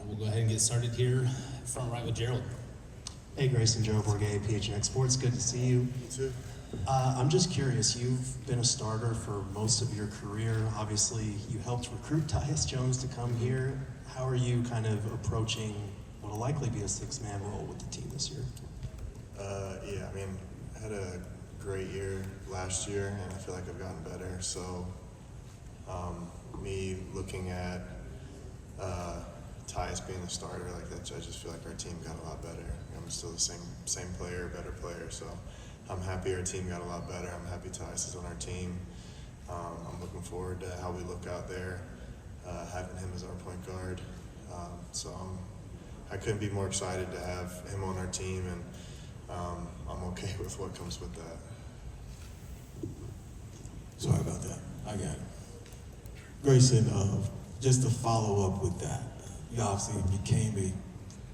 We'll go ahead and get started here. Front right with Gerald. Hey, Grayson, Joe Borgay, PHNX Sports. Good to see you. You too. I'm just curious, you've been a starter for most of your career. Obviously, you helped recruit Tyus Jones to come here. How are you kind of approaching what will likely be a six-man role with the team this year? Yeah, I mean, I had a great year last year, and I feel like I've gotten better. So, me looking at Tyus being the starter, like that, I just feel like our team got a lot better. I'm still the same player, better player. So, I'm happy our team got a lot better. I'm happy Tyus is on our team. I'm looking forward to how we look out there, having him as our point guard. So I couldn't be more excited to have him on our team, and I'm okay with what comes with that. Sorry about that. I got it. Grayson, just to follow up with that, you obviously became a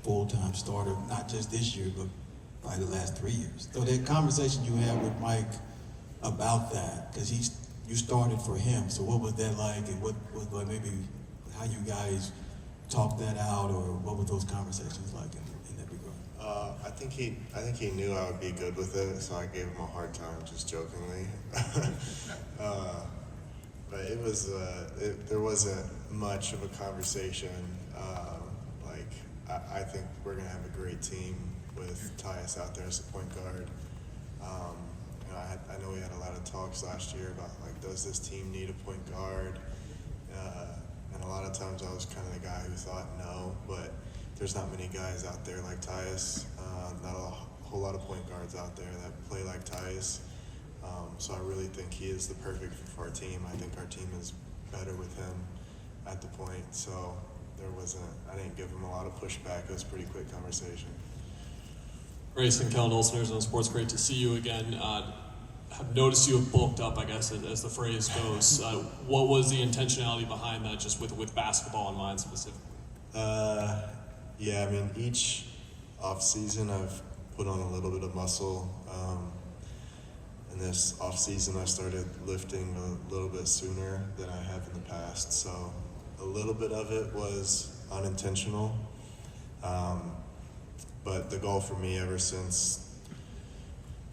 full-time starter, not just this year, but probably the last 3 years. So that conversation you had with Mike about that, because you started for him. So what was that like, and what maybe how you guys talked that out, or what were those conversations like in that regard? I think he knew I would be good with it, so I gave him a hard time, just jokingly. But it was there wasn't much of a conversation. I think we're gonna have a great team with Tyus out there as a point guard. I know we had a lot of talks last year about, like, does this team need a point guard? And a lot of times I was kind of the guy who thought no, but there's not many guys out there like Tyus, not a whole lot of point guards out there that play like Tyus. So I really think he is the perfect fit for our team. I think our team is better with him at the point. So I didn't give him a lot of pushback. It was a pretty quick conversation. Grayson, Kellen Olsen, Arizona Sports, great to see you again. Have noticed you have bulked up, I guess, as the phrase goes. What was the intentionality behind that, just with basketball in mind specifically? Yeah, I mean, each offseason I've put on a little bit of muscle. And this offseason I started lifting a little bit sooner than I have in the past. So a little bit of it was unintentional. But the goal for me ever since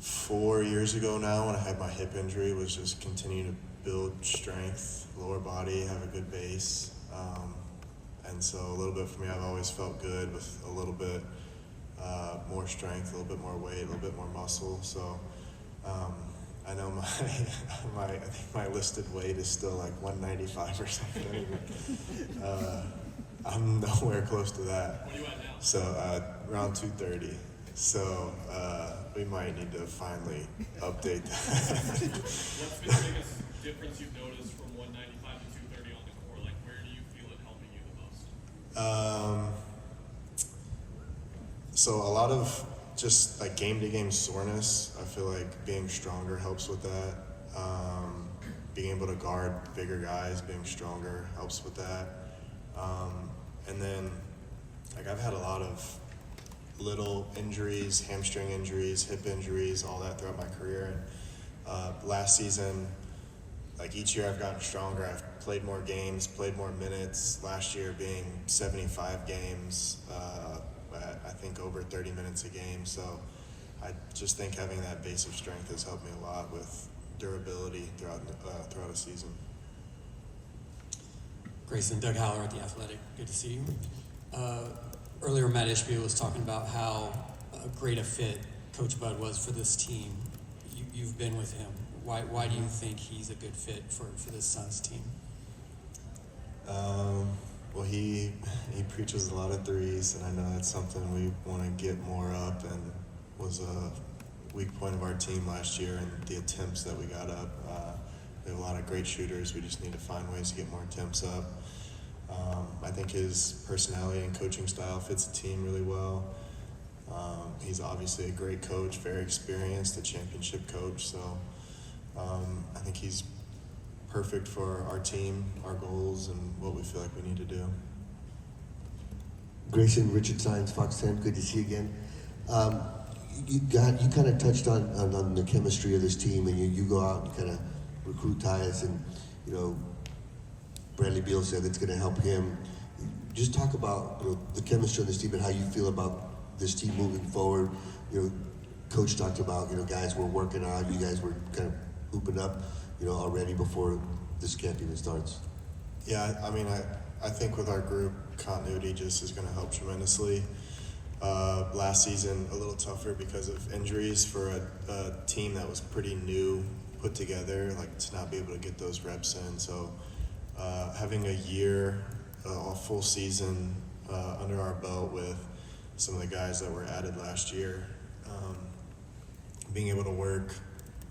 4 years ago now, when I had my hip injury, was just continue to build strength, lower body, have a good base. And so a little bit for me, I've always felt good with a little bit more strength, a little bit more weight, a little bit more muscle. So I know I think my listed weight is still like 195 or something. I'm nowhere close to that. What are you at now? So around 230. So we might need to finally update that. What's been the biggest difference you've noticed from 195 to 230 on the court? Like, where do you feel it helping you the most? So a lot of just like game-to-game soreness. I feel like being stronger helps with that. Being able to guard bigger guys, being stronger helps with that. And then, like, I've had a lot of little injuries, hamstring injuries, hip injuries, all that throughout my career. And last season, like, each year I've gotten stronger. I've played more games, played more minutes. Last year being 75 games, at, I think, over 30 minutes a game. So I just think having that base of strength has helped me a lot with durability throughout a season. Grayson, Doug Haller at The Athletic. Good to see you. Earlier, Matt Ishbia was talking about how great a fit Coach Bud was for this team. You've been with him. Why do you think he's a good fit for this Suns team? Well, he preaches a lot of threes, and I know that's something we want to get more up, and was a weak point of our team last year, and the attempts that we got up. We have a lot of great shooters. We just need to find ways to get more attempts up. I think his personality and coaching style fits the team really well. He's obviously a great coach, very experienced, a championship coach. So I think he's perfect for our team, our goals, and what we feel like we need to do. Grayson, Richard Sines, Fox 10, good to see you again. You kind of touched on the chemistry of this team, and you go out and kind of recruit Tyus, and Bradley Beal said it's going to help him. just talk about the chemistry on this team and how you feel about this team moving forward. Coach talked about guys were working on. You guys were kind of hooping up, already before this camp even starts. Yeah, I mean, I think with our group, continuity just is going to help tremendously. Last season, a little tougher because of injuries for a team that was pretty new, put together, like to not be able to get those reps in. So having a year, a full season under our belt with some of the guys that were added last year, being able to work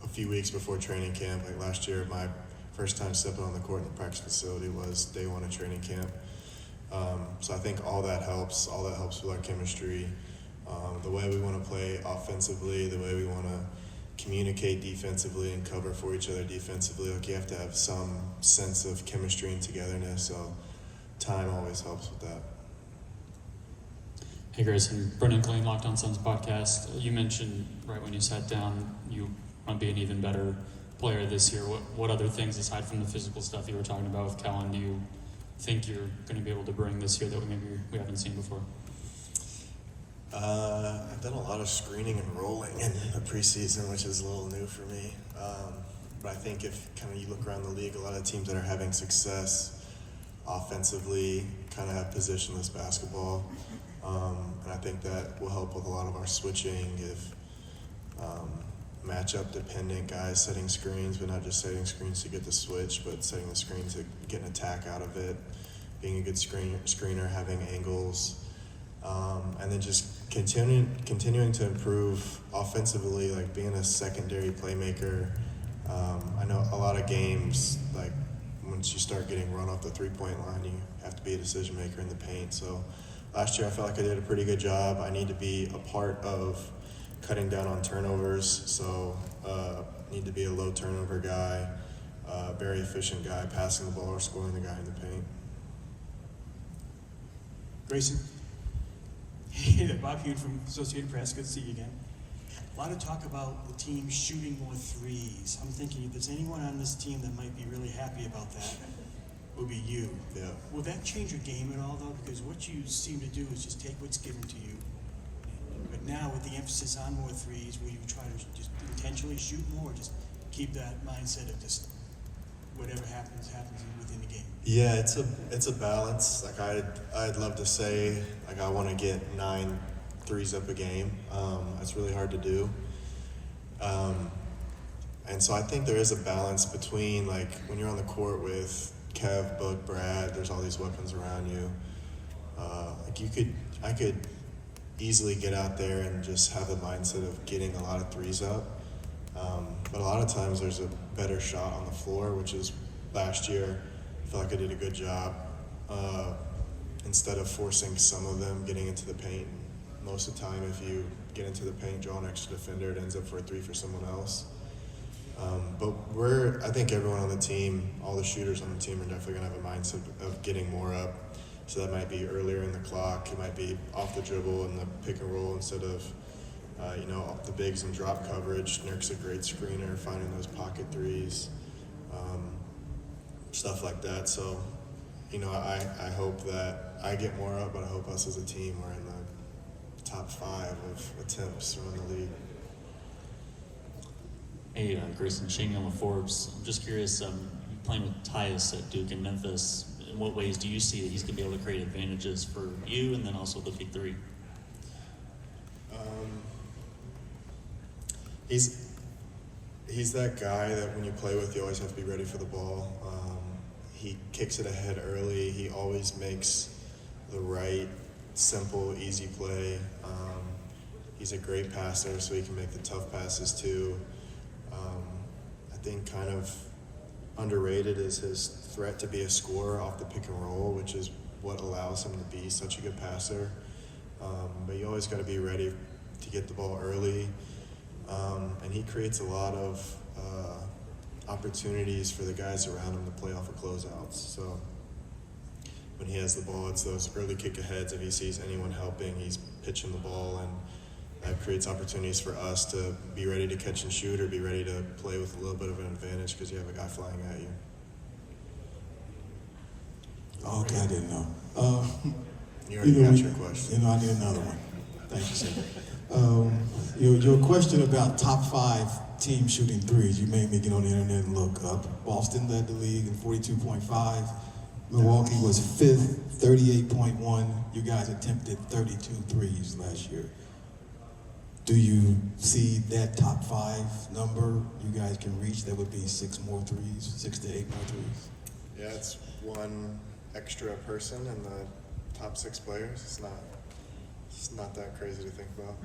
a few weeks before training camp. Like last year, my first time stepping on the court in the practice facility was day one of training camp. So I think all that helps with our chemistry, the way we want to play offensively, the way we want to communicate defensively and cover for each other defensively. Like you have to have some sense of chemistry and togetherness, so time always helps with that. Hey Grayson, Brendan Clean, Locked On Suns podcast. You mentioned right when you sat down you want to be an even better player this year. What other things aside from the physical stuff you were talking about with Kellen do you think you're going to be able to bring this year that we haven't seen before? I've done a lot of screening and rolling in the preseason, which is a little new for me. But I think if kind of you look around the league, a lot of teams that are having success offensively kind of have positionless basketball. And I think that will help with a lot of our switching if matchup dependent guys setting screens, but not just setting screens to get the switch, but setting the screen to get an attack out of it, being a good screener, having angles, and then just continuing to improve offensively, like being a secondary playmaker. I know a lot of games, like once you start getting run off the three-point line, you have to be a decision maker in the paint. So last year I felt like I did a pretty good job. I need to be a part of cutting down on turnovers, so need to be a low turnover guy, very efficient guy, passing the ball or scoring the guy in the paint. Grayson. Hey, Bob Hewett from Associated Press. Good to see you again. A lot of talk about the team shooting more threes. I'm thinking if there's anyone on this team that might be really happy about that, it would be you. Yeah. Will that change your game at all, though? Because what you seem to do is just take what's given to you. But now with the emphasis on more threes, will you try to just intentionally shoot more, or just keep that mindset of just whatever happens within the game? Yeah, it's a balance. Like I'd love to say like I want to get 9 threes up a game. That's really hard to do. And so I think there is a balance between like when you're on the court with Kev, Book, Brad, there's all these weapons around you. I could easily get out there and just have the mindset of getting a lot of threes up. But a lot of times there's a better shot on the floor, which is last year. I feel like I did a good job. Instead of forcing some of them getting into the paint, most of the time if you get into the paint, draw an extra defender, it ends up for a 3 for someone else. But I think everyone on the team, all the shooters on the team are definitely going to have a mindset of getting more up. So that might be earlier in the clock. It might be off the dribble and the pick and roll instead of, off the bigs and drop coverage. Nurk's a great screener, finding those pocket threes, stuff like that. So, I hope that I get more up, but I hope us as a team are in the top 5 of attempts around the league. Hey, Grayson, Shane on the Forbes. I'm just curious, playing with Tyus at Duke and Memphis, in what ways do you see that he's going to be able to create advantages for you and then also the big 3? He's that guy that when you play with, you always have to be ready for the ball. He kicks it ahead early. He always makes the right, simple, easy play. He's a great passer, so he can make the tough passes too. I think kind of underrated is his threat to be a scorer off the pick and roll, which is what allows him to be such a good passer. But you always got to be ready to get the ball early. And he creates a lot of opportunities for the guys around him to play off of closeouts. So when he has the ball, it's those early kick-aheads. If he sees anyone helping, he's pitching the ball, and that creates opportunities for us to be ready to catch and shoot or be ready to play with a little bit of an advantage because you have a guy flying at you. Okay, I didn't know. You already know, got your question. I need another one. Thank you, sir. Your question about top 5 teams shooting threes, you made me get on the internet and look up. Boston led the league in 42.5. Milwaukee was 5th, 38.1. You guys attempted 32 threes last year. Do you see that top 5 number you guys can reach? That would be 6 more threes, 6 to 8 more threes. Yeah, it's one extra person in the top 6 players. It's not that crazy to think about.